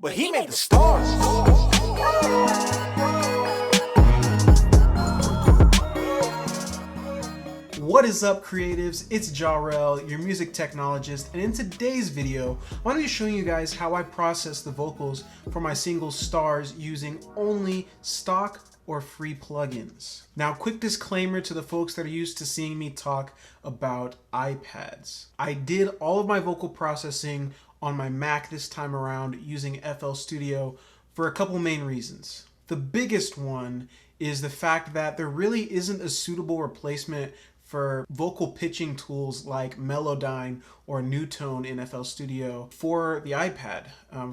But he made the stars. What is up, creatives? It's Jahrell, your music technologist, and in today's video, I'm going to be showing you guys how I process the vocals for my single Stars using only stock or free plugins. Now, quick disclaimer to the folks that are used to seeing me talk about iPads. I did all of my vocal processing on my Mac this time around using FL Studio for a couple main reasons. The biggest one is the fact that there really isn't a suitable replacement for vocal pitching tools like Melodyne or Newtone in FL Studio for the iPad,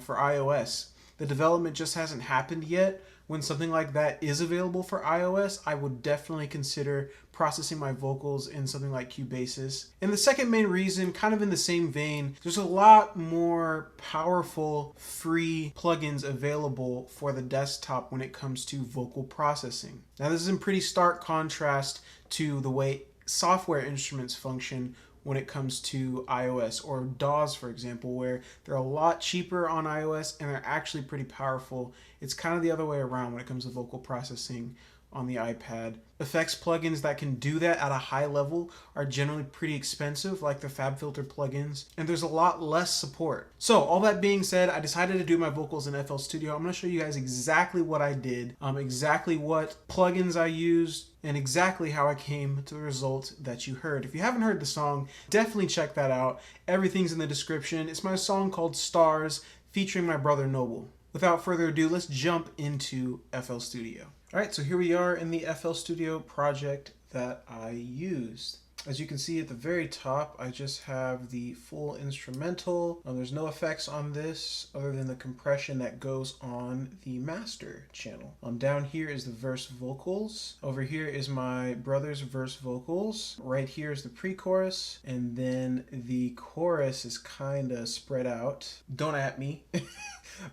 for iOS. The development just hasn't happened yet. When something like that is available for iOS, I would definitely consider processing my vocals in something like Cubasis. And the second main reason, kind of in the same vein, there's a lot more powerful free plugins available for the desktop when it comes to vocal processing. Now, this is in pretty stark contrast to the way software instruments function when it comes to iOS, or DAWs, for example, where they're a lot cheaper on iOS and they're actually pretty powerful. It's kind of the other way around when it comes to vocal processing on the iPad. Effects plugins that can do that at a high level are generally pretty expensive, like the FabFilter plugins, and there's a lot less support. So all that being said, I decided to do my vocals in FL Studio. I'm going to show you guys exactly what I did, exactly what plugins I used, and exactly how I came to the result that you heard. If you haven't heard the song, definitely check that out. Everything's in the description. It's my song called Stars, featuring my brother Noble. Without further ado, let's jump into FL Studio. All right, so here we are in the FL Studio project that I used. As you can see at the very top, I just have the full instrumental. There's no effects on this other than the compression that goes on the master channel. Down here is the verse vocals. Over here is my brother's verse vocals. Right here is the pre-chorus, and then the chorus is kind of spread out. Don't at me.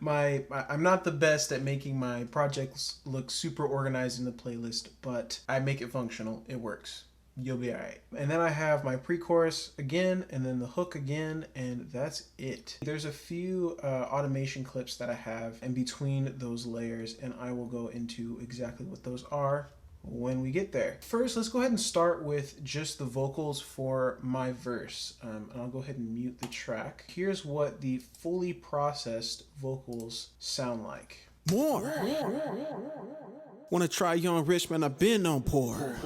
I'm not the best at making my projects look super organized in the playlist, but I make it functional. It works. You'll be all right. And then I have my pre-chorus again, and then the hook again, and that's it. There's a few automation clips that I have in between those layers, and I will go into exactly what those are when we get there. First, let's go ahead and start with just the vocals for my verse. And I'll go ahead and mute the track. Here's what the fully processed vocals sound like. More. Wanna try young rich, man, I've been on poor.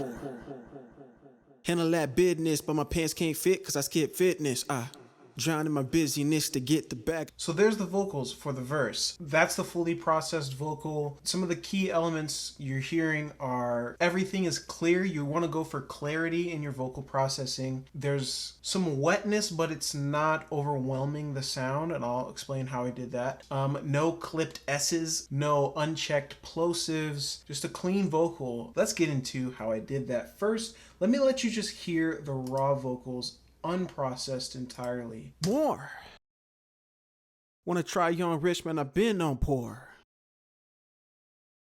Handle that business, but my pants can't fit cause I skip fitness. I drown in my busyness to get the bag. So there's the vocals for the verse. That's the fully processed vocal. Some of the key elements you're hearing are everything is clear. You want to go for clarity in your vocal processing. There's some wetness, but it's not overwhelming the sound, and I'll explain how I did that. No clipped S's, no unchecked plosives, just a clean vocal. Let's get into how I did that. First, let me let you just hear the raw vocals unprocessed entirely. More. Wanna try young rich, man, I've been on poor.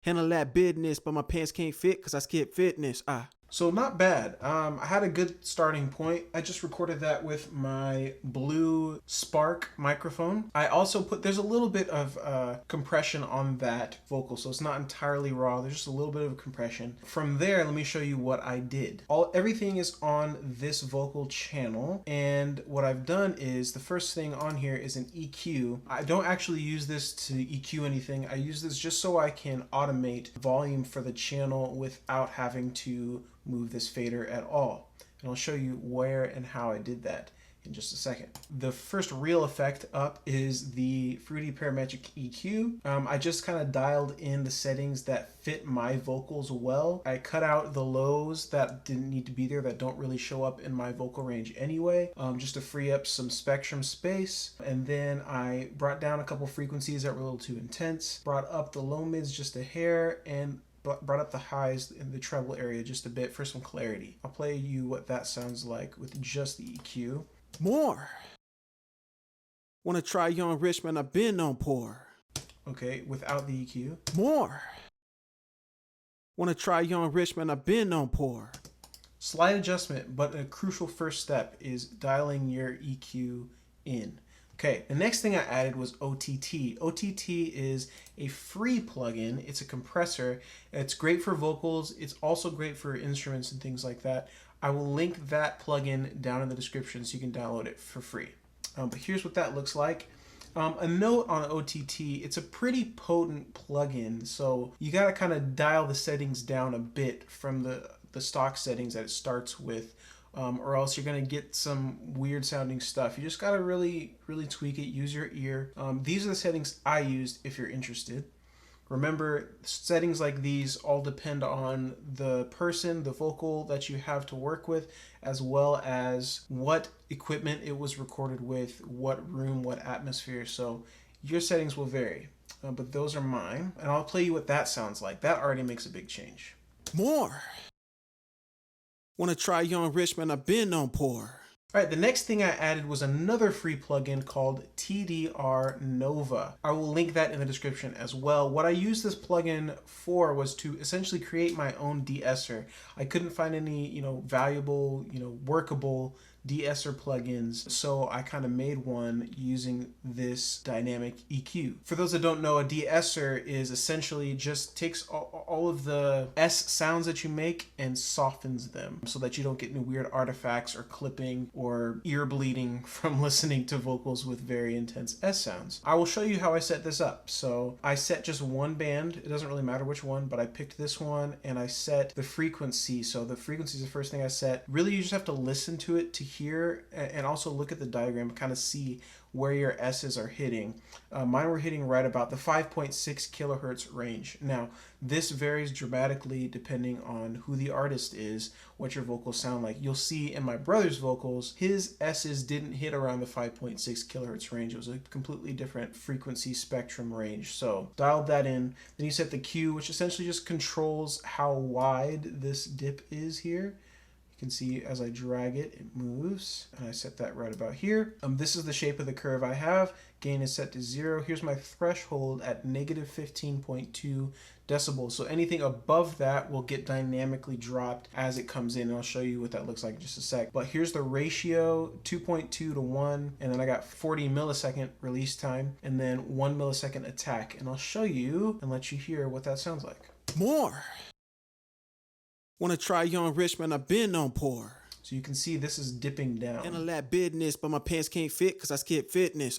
Handle that business, but my pants can't fit cause I skip fitness. So not bad. I had a good starting point. I just recorded that with my Blue Spark microphone. I also there's a little bit of compression on that vocal, so it's not entirely raw. There's just a little bit of compression. From there, let me show you what I did. Everything is on this vocal channel, and what I've done is the first thing on here is an EQ. I don't actually use this to EQ anything. I use this just so I can automate volume for the channel without having to move this fader at all. And I'll show you where and how I did that in just a second. The first real effect up is the Fruity Parametric EQ. I just kind of dialed in the settings that fit my vocals well. I cut out the lows that didn't need to be there, that don't really show up in my vocal range anyway, just to free up some spectrum space. And then I brought down a couple frequencies that were a little too intense, brought up the low mids just a hair, and brought up the highs in the treble area just a bit for some clarity. I'll play you what that sounds like with just the EQ. More. Wanna try young rich, man, I've been on poor. Okay, without the EQ. More. Wanna try young rich, man, I've been on poor. Slight adjustment, but a crucial first step is dialing your EQ in. Okay, the next thing I added was OTT. OTT is a free plugin. It's a compressor. It's great for vocals. It's also great for instruments and things like that. I will link that plugin down in the description so you can download it for free. But here's what that looks like. A note on OTT, it's a pretty potent plugin, so you gotta kind of dial the settings down a bit from the stock settings that it starts with, or else you're gonna get some weird sounding stuff. You just gotta really tweak it, use your ear. These are the settings I used if you're interested. Remember, settings like these all depend on the person, the vocal that you have to work with, as well as what equipment it was recorded with, what room, what atmosphere. So your settings will vary, but those are mine. And I'll play you what that sounds like. That already makes a big change. More. Wanna try on Richmond? I've been on poor. All right, the next thing I added was another free plugin called TDR Nova. I will link that in the description as well. What I used this plugin for was to essentially create my own de-esser. I couldn't find any, valuable, workable de-esser plugins, so I kind of made one using this dynamic EQ. For those that don't know, a de-esser is essentially just takes all of the S sounds that you make and softens them so that you don't get any weird artifacts or clipping or ear bleeding from listening to vocals with very intense S sounds. I will show you how I set this up. So I set just one band. It doesn't really matter which one, but I picked this one and I set the frequency. So the frequency is the first thing I set. Really, you just have to listen to it to hear and also look at the diagram, kind of see where your S's are hitting. Mine were hitting right about the 5.6 kilohertz range. Now, this varies dramatically depending on who the artist is, what your vocals sound like. You'll see in my brother's vocals, his S's didn't hit around the 5.6 kilohertz range. It was a completely different frequency spectrum range. So dialed that in. Then you set the Q, which essentially just controls how wide this dip is here. You can see as I drag it, it moves, and I set that right about here. This is the shape of the curve I have. Gain is set to 0. Here's my threshold at negative 15.2 decibels. So anything above that will get dynamically dropped as it comes in, and I'll show you what that looks like in just a sec. But here's the ratio, 2.2 to 1, and then I got 40 millisecond release time, and then 1 millisecond attack. And I'll show you and let you hear what that sounds like. More. Wanna try on Richmond? I've been on poor. So you can see this is dipping down. And a lot business, but my pants can't fit cause I skip fitness.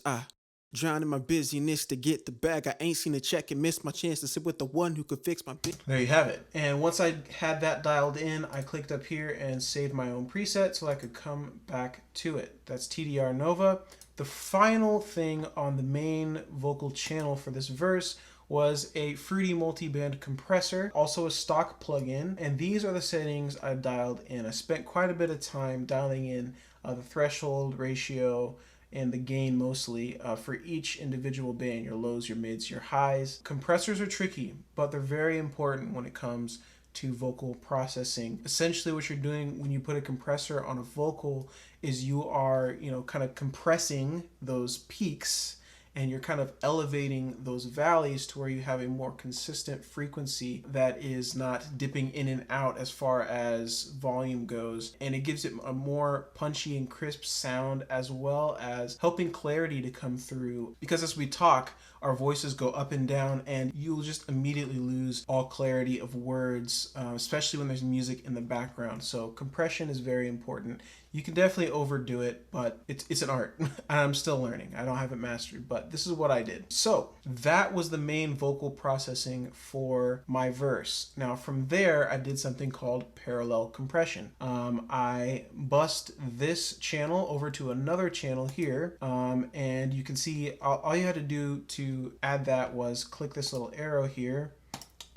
Drown in my busyness to get the bag. I ain't seen a check and missed my chance to sit with the one who could fix my bit. There you have it. And once I had that dialed in, I clicked up here and saved my own preset so I could come back to it. That's TDR Nova. The final thing on the main vocal channel for this verse was a fruity multi-band compressor, also a stock plugin, and these are the settings I dialed in. I spent quite a bit of time dialing in the threshold, ratio, and the gain mostly for each individual band, your lows, your mids, your highs. Compressors are tricky, but they're very important when it comes to vocal processing. Essentially what you're doing when you put a compressor on a vocal is you are, kind of compressing those peaks, and you're kind of elevating those valleys to where you have a more consistent frequency that is not dipping in and out as far as volume goes. And it gives it a more punchy and crisp sound, as well as helping clarity to come through. Because as we talk, our voices go up and down, and you'll just immediately lose all clarity of words, especially when there's music in the background. So compression is very important. You can definitely overdo it, but it's an art. I'm still learning. I don't have it mastered, but this is what I did. So that was the main vocal processing for my verse. Now from there, I did something called parallel compression. I bust this channel over to another channel here, and you can see all you had to do to add that was click this little arrow here,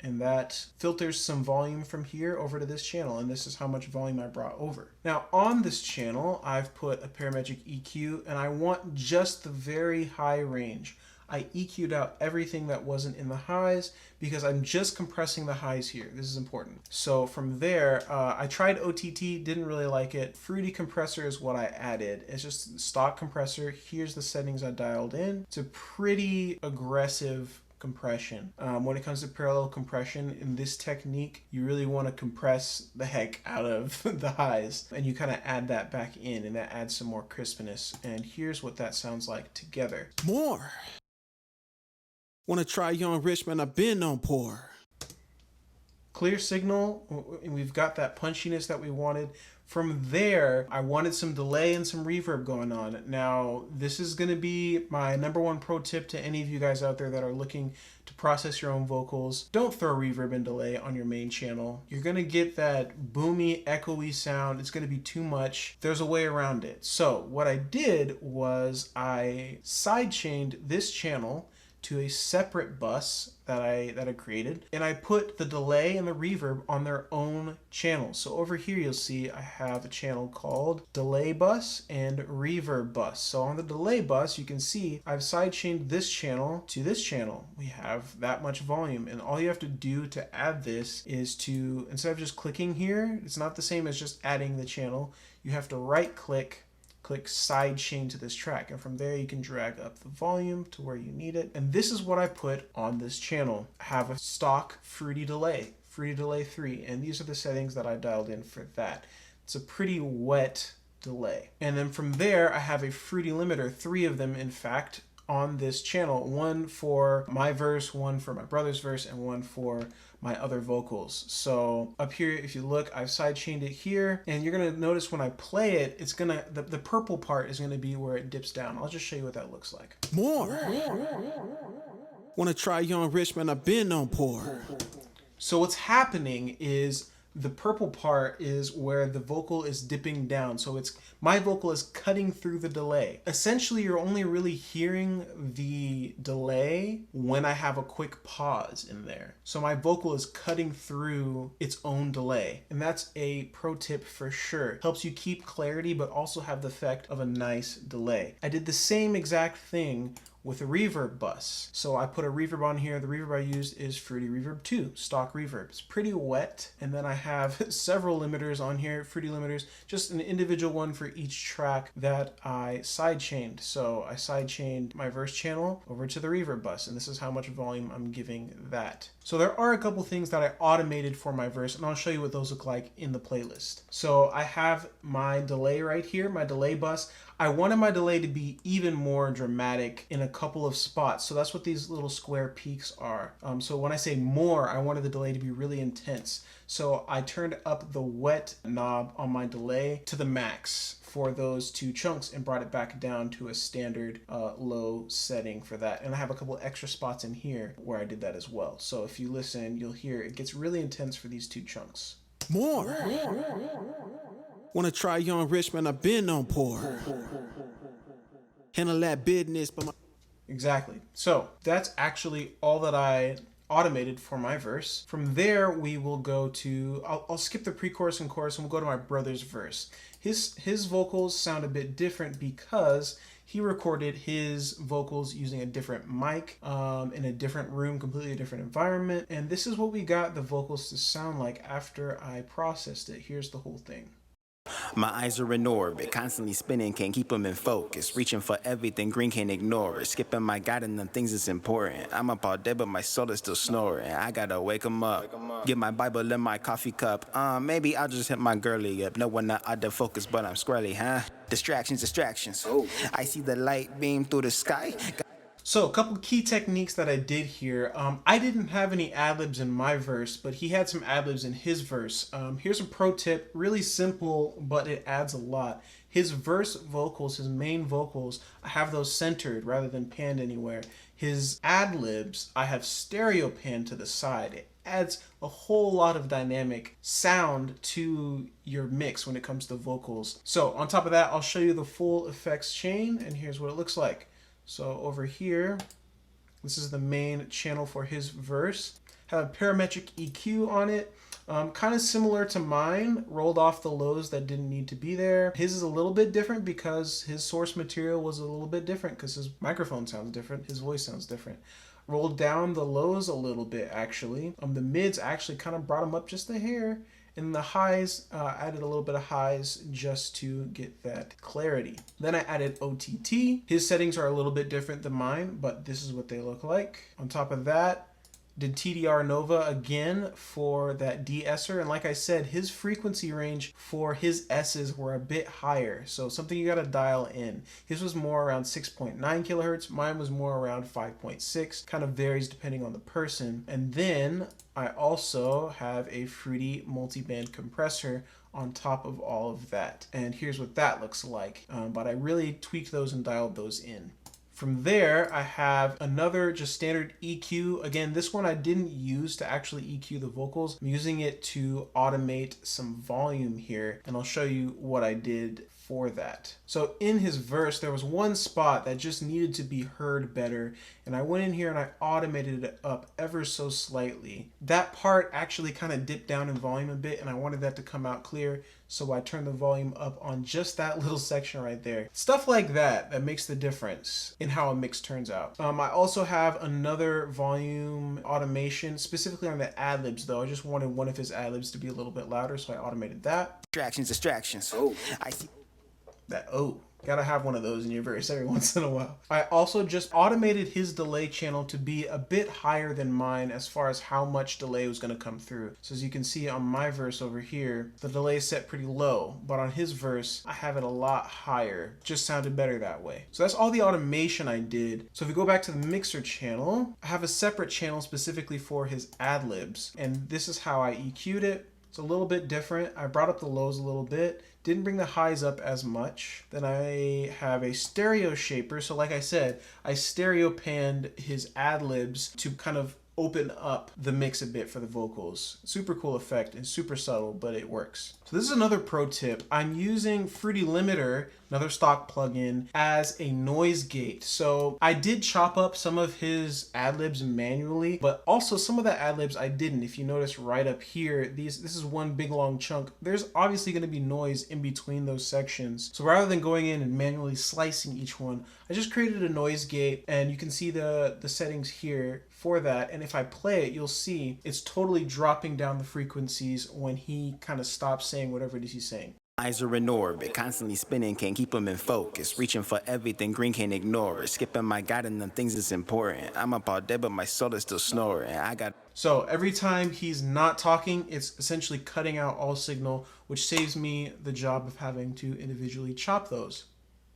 and that filters some volume from here over to this channel, and this is how much volume I brought over. Now on this channel, I've put a parametric EQ, and I want just the very high range. I EQ'd out everything that wasn't in the highs because I'm just compressing the highs here. This is important. So from there, I tried OTT, didn't really like it. Fruity compressor is what I added. It's just stock compressor. Here's the settings I dialed in. It's a pretty aggressive compression. When it comes to parallel compression in this technique, you really want to compress the heck out of the highs, and you kind of add that back in, and that adds some more crispness. And here's what that sounds like together. More. Wanna try young Richmond, I've been on poor. Clear signal, and we've got that punchiness that we wanted. From there, I wanted some delay and some reverb going on. Now, this is going to be my #1 pro tip to any of you guys out there that are looking to process your own vocals. Don't throw reverb and delay on your main channel. You're going to get that boomy, echoey sound. It's going to be too much. There's a way around it. So what I did was I sidechained this channel to a separate bus that I created, and I put the delay and the reverb on their own channel. So over here you'll see I have a channel called delay bus and reverb bus. So on the delay bus you can see I've sidechained this channel to this channel. We have that much volume, and all you have to do to add this is to, instead of just clicking here, it's not the same as just adding the channel. You have to right click sidechain to this track, and from there you can drag up the volume to where you need it. And this is what I put on this channel. I have a stock Fruity Delay 3, and these are the settings that I dialed in for that. It's a pretty wet delay. And then from there I have a Fruity Limiter, 3 of them in fact, on this channel, one for my verse, one for my brother's verse, and one for my other vocals. So up here, if you look, I've sidechained it here, and you're gonna notice when I play it, it's gonna, the purple part is gonna be where it dips down. I'll just show you what that looks like. More. Wanna try young Richmond, I've been on poor. So what's happening is the purple part is where the vocal is dipping down. So it's, my vocal is cutting through the delay. Essentially, you're only really hearing the delay when I have a quick pause in there. So my vocal is cutting through its own delay. And that's a pro tip for sure. Helps you keep clarity, but also have the effect of a nice delay. I did the same exact thing with a reverb bus. So I put a reverb on here. The reverb I used is Fruity Reverb 2, stock reverb. It's pretty wet. And then I have several limiters on here, Fruity limiters, just an individual one for each track that I sidechained. So I sidechained my verse channel over to the reverb bus, and this is how much volume I'm giving that. So there are a couple things that I automated for my verse, and I'll show you what those look like in the playlist. So I have my delay right here, my delay bus. I wanted my delay to be even more dramatic in a couple of spots. So that's what these little square peaks are. So when I say more, I wanted the delay to be really intense. So I turned up the wet knob on my delay to the max for those 2 chunks and brought it back down to a standard low setting for that. And I have a couple extra spots in here where I did that as well. So if you listen, you'll hear it gets really intense for these 2 chunks. More. Wanna try young Richmond, I've been on poor. Handle that business, but my... Exactly. So that's actually all that I automated for my verse. From there, we will go to, I'll skip the pre-chorus and chorus, and we'll go to my brother's verse. His vocals sound a bit different because he recorded his vocals using a different mic in a different room, completely different environment. And this is what we got the vocals to sound like after I processed it. Here's the whole thing. My eyes are in orbit, constantly spinning, can't keep them in focus. Reaching for everything, green can't ignore it. Skipping my God and them things is important. I'm up all day, but my soul is still snoring. I gotta wake 'em up. Get my Bible in my coffee cup. Maybe I'll just hit my girly up. No one not out of focus, but I'm squirrely, huh? Distractions. I see the light beam through the sky. So a couple key techniques that I did here. I didn't have any ad-libs in my verse, but he had some ad-libs in his verse. Here's a pro tip, really simple, but it adds a lot. His verse vocals, his main vocals, I have those centered rather than panned anywhere. His ad-libs, I have stereo panned to the side. It adds a whole lot of dynamic sound to your mix when it comes to vocals. So on top of that, I'll show you the full effects chain, and here's what it looks like. So over here, this is the main channel for his verse. Have a parametric EQ on it, kind of similar to mine, rolled off the lows that didn't need to be there. His is a little bit different because his source material was a little bit different because his microphone sounds different, his voice sounds different. Rolled down the lows a little bit actually. The mids actually kind of brought him up just a hair. And the highs, added a little bit of highs just to get that clarity. Then I added OTT. His settings are a little bit different than mine, but this is what they look like. On top of that, did TDR Nova again for that de-esser, and like I said, his frequency range for his S's were a bit higher, so something you gotta dial in. His was more around 6.9 kilohertz, mine was more around 5.6, kind of varies depending on the person. And then I also have a fruity multi-band compressor on top of all of that, and here's what that looks like, but I really tweaked those and dialed those in. From there, I have another just standard EQ. Again, this one I didn't use to actually EQ the vocals. I'm using it to automate some volume here, and I'll show you what I did for that. So in his verse, there was one spot that just needed to be heard better, and I went in here and I automated it up ever so slightly. That part actually kind of dipped down in volume a bit, and I wanted that to come out clear, so I turned the volume up on just that little section right there. Stuff like that that makes the difference in how a mix turns out. I also have another volume automation, specifically on the Adlibs though. I just wanted one of his Adlibs to be a little bit louder, so I automated that. Distractions. I see. Gotta have one of those in your verse every once in a while. I also just automated his delay channel to be a bit higher than mine as far as how much delay was gonna come through. So as you can see on my verse over here, the delay is set pretty low, but on his verse, I have it a lot higher. Just sounded better that way. So that's all the automation I did. So if we go back to the mixer channel, I have a separate channel specifically for his Adlibs, and this is how I EQ'd it. It's a little bit different. I brought up the lows a little bit, didn't bring the highs up as much. Then I have a stereo shaper. So like I said, I stereo panned his Adlibs to kind of open up the mix a bit for the vocals. Super cool effect and super subtle, but it works. So this is another pro tip. I'm using Fruity Limiter, another stock plugin, as a noise gate. So I did chop up some of his Adlibs manually, but also some of the Adlibs I didn't. If you notice right up here, this is one big long chunk. There's obviously going to be noise in between those sections. So rather than going in and manually slicing each one, I just created a noise gate, and you can see the settings here for that. And if I play it, you'll see it's totally dropping down the frequencies when he kind of stops saying whatever it is he's saying. Eyes are in orbit, constantly spinning, can't keep them in focus. Reaching for everything, green can't ignore it. Skipping my God and them things is important. I'm up all day, but my soul is still snoring. So every time he's not talking, it's essentially cutting out all signal, which saves me the job of having to individually chop those.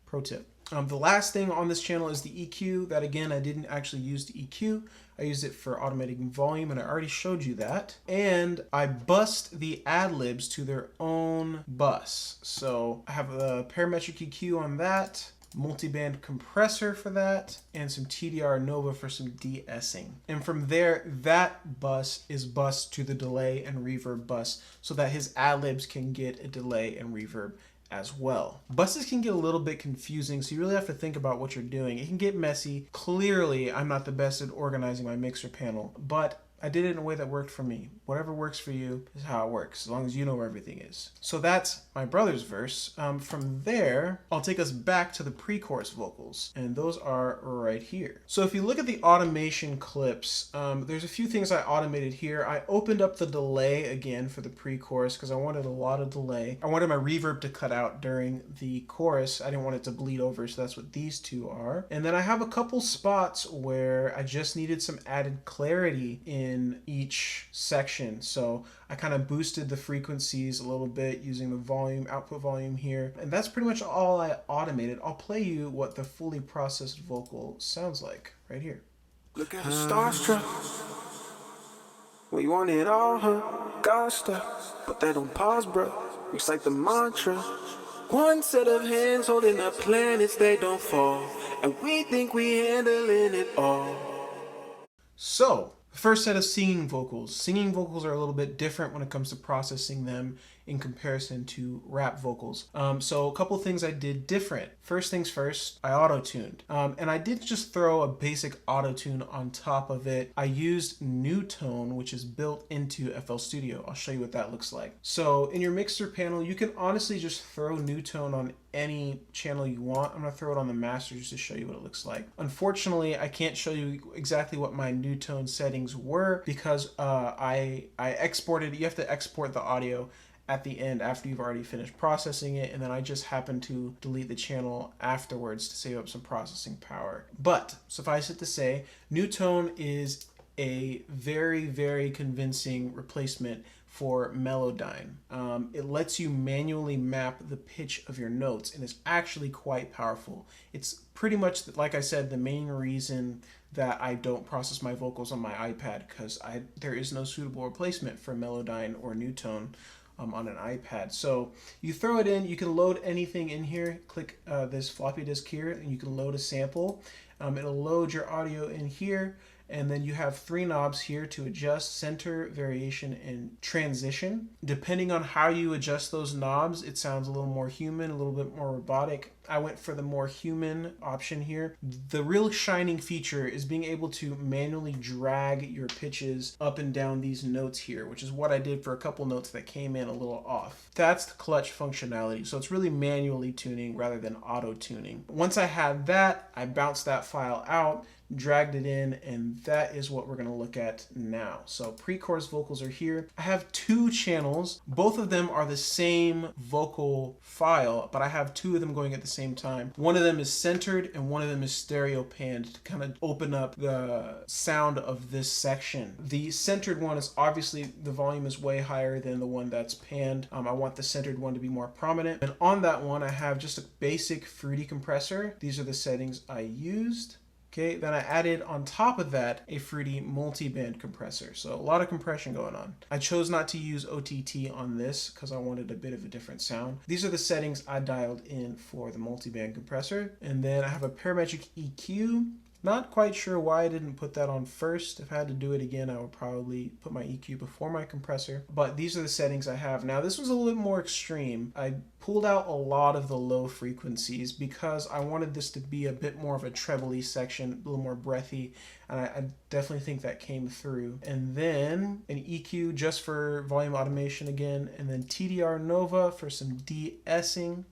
Pro tip. The last thing on this channel is the EQ. That again, I didn't actually use the EQ. I used it for automating volume, and I already showed you that. And I bussed the Adlibs to their own bus. So I have a parametric EQ on that, multi-band compressor for that, and some TDR Nova for some de-essing. And from there, that bus is bussed to the delay and reverb bus so that his Adlibs can get a delay and reverb as well. Buses can get a little bit confusing, so you really have to think about what you're doing. It can get messy. Clearly, I'm not the best at organizing my mixer panel, but I did it in a way that worked for me. Whatever works for you is how it works, as long as you know where everything is. So that's my brother's verse. From there, I'll take us back to the pre-chorus vocals, and those are right here. So if you look at the automation clips, there's a few things I automated here. I opened up the delay again for the pre-chorus because I wanted a lot of delay. I wanted my reverb to cut out during the chorus. I didn't want it to bleed over, so that's what these two are. And then I have a couple spots where I just needed some added clarity in each section. So I kind of boosted the frequencies a little bit using the volume, output volume here. And that's pretty much all I automated. I'll play you what the fully processed vocal sounds like right here. Look at her starstruck. Well, you want it all, huh? God stuff. But that don't pause, bro. Looks like the mantra. One set of hands holding the planets, they don't fall. And we think we handling it all. So, first set of singing vocals. Singing vocals are a little bit different when it comes to processing them in comparison to rap vocals. So a couple things I did different. First things first, I auto-tuned. And I did just throw a basic auto-tune on top of it. I used Newtone, which is built into FL Studio. I'll show you what that looks like. So in your mixer panel, you can honestly just throw Newtone on any channel you want. I'm gonna throw it on the master just to show you what it looks like. Unfortunately, I can't show you exactly what my Newtone settings were because I exported. You have to export the audio at the end after you've already finished processing it, and then I just happened to delete the channel afterwards to save up some processing power. But suffice it to say, Newtone is a very, very convincing replacement for Melodyne. It lets you manually map the pitch of your notes and is actually quite powerful. It's pretty much, like I said, the main reason that I don't process my vocals on my iPad, because there is no suitable replacement for Melodyne or Newtone on an iPad. So you throw it in, you can load anything in here, click this floppy disk here, and you can load a sample. It'll load your audio in here, and then you have 3 knobs here to adjust: center, variation, and transition. Depending on how you adjust those knobs, it sounds a little more human, a little bit more robotic. I went for the more human option here. The real shining feature is being able to manually drag your pitches up and down these notes here, which is what I did for a couple notes that came in a little off. That's the clutch functionality. So it's really manually tuning rather than auto tuning. Once I had that, I bounced that file out, dragged it in, and that is what we're going to look at now. So pre-chorus vocals are here. I have 2 channels. Both of them are the same vocal file, but I have 2 of them going at the same time. One of them is centered and one of them is stereo panned to kind of open up the sound of this section. The centered one is obviously, the volume is way higher than the one that's panned. I want the centered one to be more prominent. And on that one, I have just a basic fruity compressor. These are the settings I used. Okay, then I added on top of that a fruity multi-band compressor. So a lot of compression going on. I chose not to use OTT on this because I wanted a bit of a different sound. These are the settings I dialed in for the multi-band compressor. And then I have a parametric EQ. Not quite sure why I didn't put that on first. If I had to do it again, I would probably put my EQ before my compressor. But these are the settings I have. Now this was a little bit more extreme. I pulled out a lot of the low frequencies because I wanted this to be a bit more of a trebly section, a little more breathy. And I definitely think that came through. And then an EQ just for volume automation again. And then TDR Nova for some de-essing.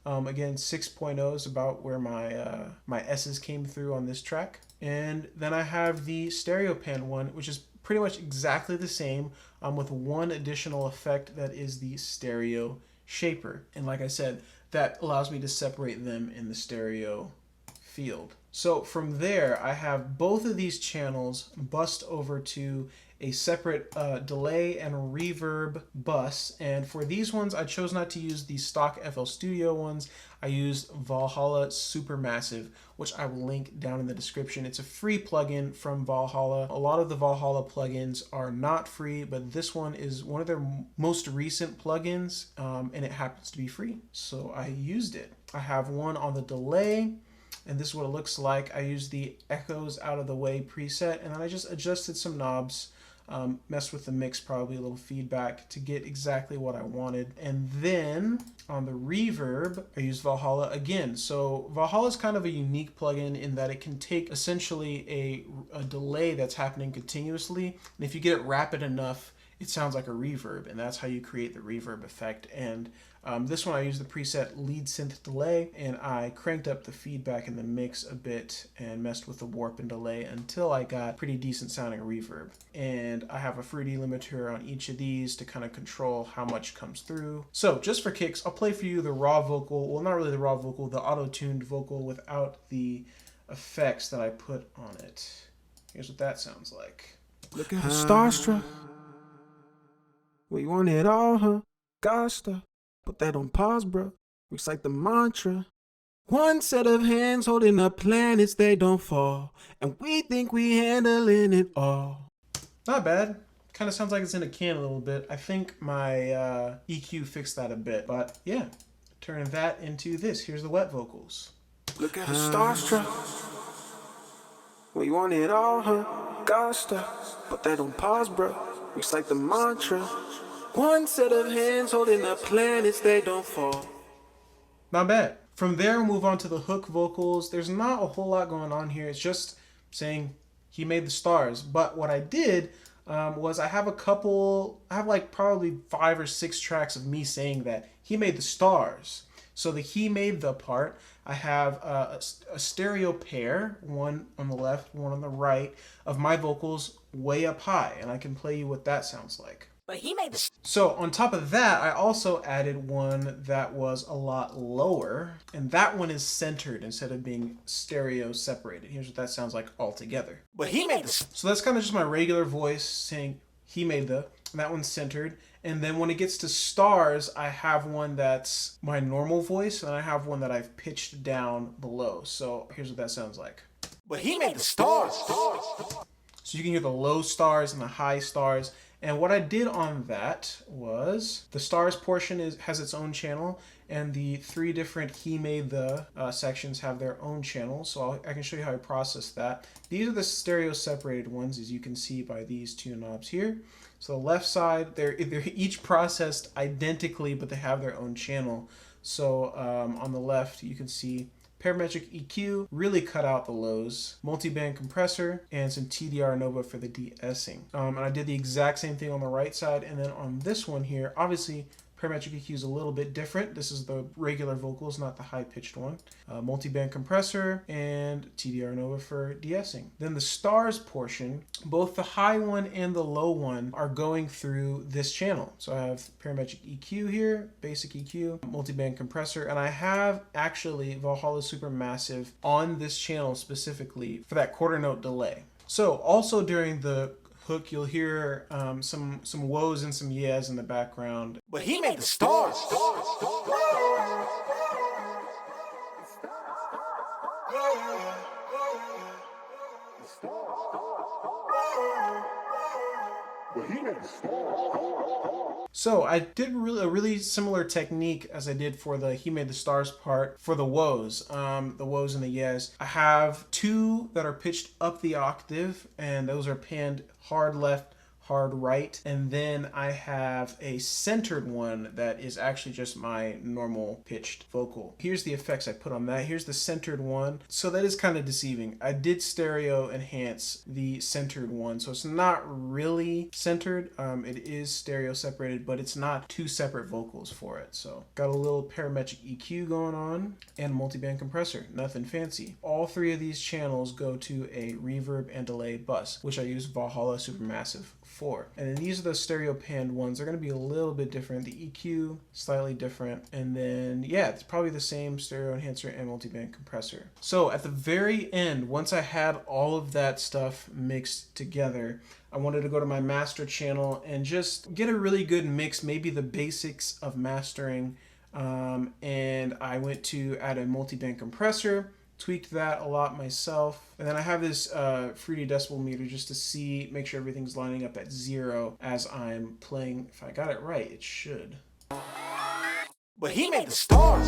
Again, 6.0 is about where my S's came through on this track. And then I have the stereo pan one, which is pretty much exactly the same, with one additional effect that is the stereo shaper. And like I said, that allows me to separate them in the stereo field. So from there, I have both of these channels bussed over to a separate delay and reverb bus. And for these ones, I chose not to use the stock FL Studio ones. I used Valhalla SuperMassive, which I will link down in the description. It's a free plugin from Valhalla. A lot of the Valhalla plugins are not free, but this one is one of their most recent plugins, and it happens to be free. So I used it. I have one on the delay, and this is what it looks like. I used the echoes out of the way preset, and then I just adjusted some knobs, messed with the mix, probably a little feedback to get exactly what I wanted. And then on the reverb, I used Valhalla again. So Valhalla is kind of a unique plugin in that it can take essentially a delay that's happening continuously, and if you get it rapid enough, it sounds like a reverb, and that's how you create the reverb effect. And this one I used the preset lead synth delay, and I cranked up the feedback in the mix a bit and messed with the warp and delay until I got pretty decent sounding reverb. And I have a fruity limiter on each of these to kind of control how much comes through. So just for kicks, I'll play for you the raw vocal, well, not really the raw vocal, the auto-tuned vocal without the effects that I put on it. Here's what that sounds like. Look at her starstruck. We want it all, huh? Gosh, put that on pause, bro. Recite the mantra. One set of hands holding up planets, they don't fall. And we think we handling it all. Not bad. Kind of sounds like it's in a can a little bit. I think my EQ fixed that a bit. But yeah, turning that into this. Here's the wet vocals. Look at her starstruck. We want it all, huh? Gosh, put that on pause, bro. Recite the mantra. One set of hands holding the planets, they don't fall. Not bad. From there, we'll move on to the hook vocals. There's not a whole lot going on here. It's just saying he made the stars. But what I did was I have like probably 5 or 6 tracks of me saying that he made the stars. So the he made the part, I have a stereo pair, one on the left, one on the right, of my vocals way up high. And I can play you what that sounds like. But he made the... So on top of that, I also added one that was a lot lower, and that one is centered instead of being stereo separated. Here's what that sounds like all together. But he made the... So that's kind of just my regular voice saying he made the, and that one's centered. And then when it gets to stars, I have one that's my normal voice, and I have one that I've pitched down below. So here's what that sounds like. But he made the stars. So you can hear the low stars and the high stars. And what I did on that was the stars portion has its own channel, and the 3 different he made the sections have their own channel. So I can show you how I process that. These are the stereo separated ones, as you can see by these 2 knobs here. So the left side, they're each processed identically, but they have their own channel. So on the left, you can see parametric EQ, really cut out the lows, multi-band compressor, and some TDR Nova for the de-essing. And I did the exact same thing on the right side, and then on this one here, obviously parametric EQ is a little bit different. This is the regular vocals, not the high-pitched one. Multi-band compressor and TDR Nova for de-essing. Then the stars portion, both the high one and the low one are going through this channel. So I have parametric EQ here, basic EQ, multi-band compressor, and I have actually Valhalla SuperMassive on this channel specifically for that quarter note delay. So also during the hook, you'll hear some woes and some yeahs in the background. But he made the stars. So I did a really similar technique as I did for the he made the stars part for the woes and the yes. I have 2 that are pitched up the octave, and those are panned hard left, hard right, and then I have a centered one that is actually just my normal pitched vocal. Here's the effects I put on that. Here's the centered one. So that is kind of deceiving. I did stereo enhance the centered one, so it's not really centered. It is stereo separated, but it's not 2 separate vocals for it. So got a little parametric EQ going on and a multi-band compressor, nothing fancy. All 3 of these channels go to a reverb and delay bus, which I use Valhalla SuperMassive for. And then these are the stereo panned ones. They're going to be a little bit different. The EQ slightly different, and then yeah, it's probably the same stereo enhancer and multi-band compressor. So at the very end, once I had all of that stuff mixed together, I wanted to go to my master channel and just get a really good mix, maybe the basics of mastering, and I went to add a multi-band compressor, tweaked that a lot myself, and then I have this fruity decibel meter just to make sure everything's lining up at 0 as I'm playing. If I got it right, it should. But he made the stars.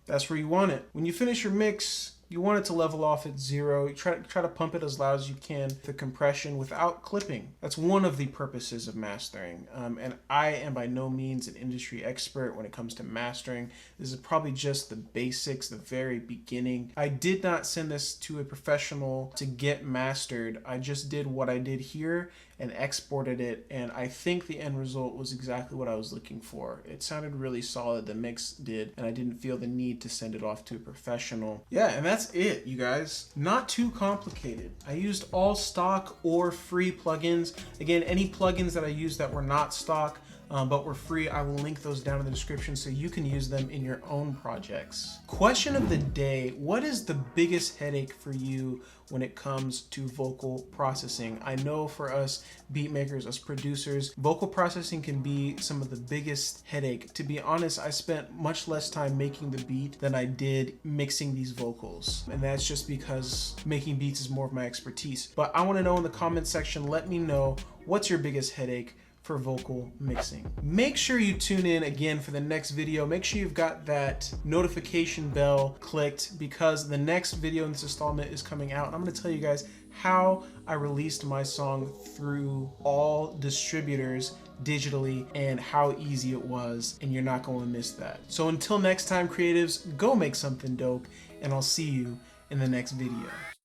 That's where you want it. When you finish your mix, you want it to level off at 0. You try to pump it as loud as you can, the compression without clipping. That's one of the purposes of mastering. And I am by no means an industry expert when it comes to mastering. This is probably just the basics, the very beginning. I did not send this to a professional to get mastered. I just did what I did here and exported it, and I think the end result was exactly what I was looking for. It sounded really solid, the mix did, and I didn't feel the need to send it off to a professional. Yeah, and that's it, you guys. Not too complicated. I used all stock or free plugins. Again, any plugins that I used that were not stock but were free, I will link those down in the description so you can use them in your own projects. Question of the day: what is the biggest headache for you when it comes to vocal processing? I know for us beat makers, us producers, vocal processing can be some of the biggest headache. To be honest, I spent much less time making the beat than I did mixing these vocals, and that's just because making beats is more of my expertise. But I want to know in the comment section, let me know, what's your biggest headache for vocal mixing. Make sure you tune in again for the next video. Make sure you've got that notification bell clicked, because the next video in this installment is coming out. And I'm gonna tell you guys how I released my song through all distributors digitally and how easy it was, and you're not going to miss that. So until next time, creatives, go make something dope, and I'll see you in the next video.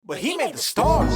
But he made the stars.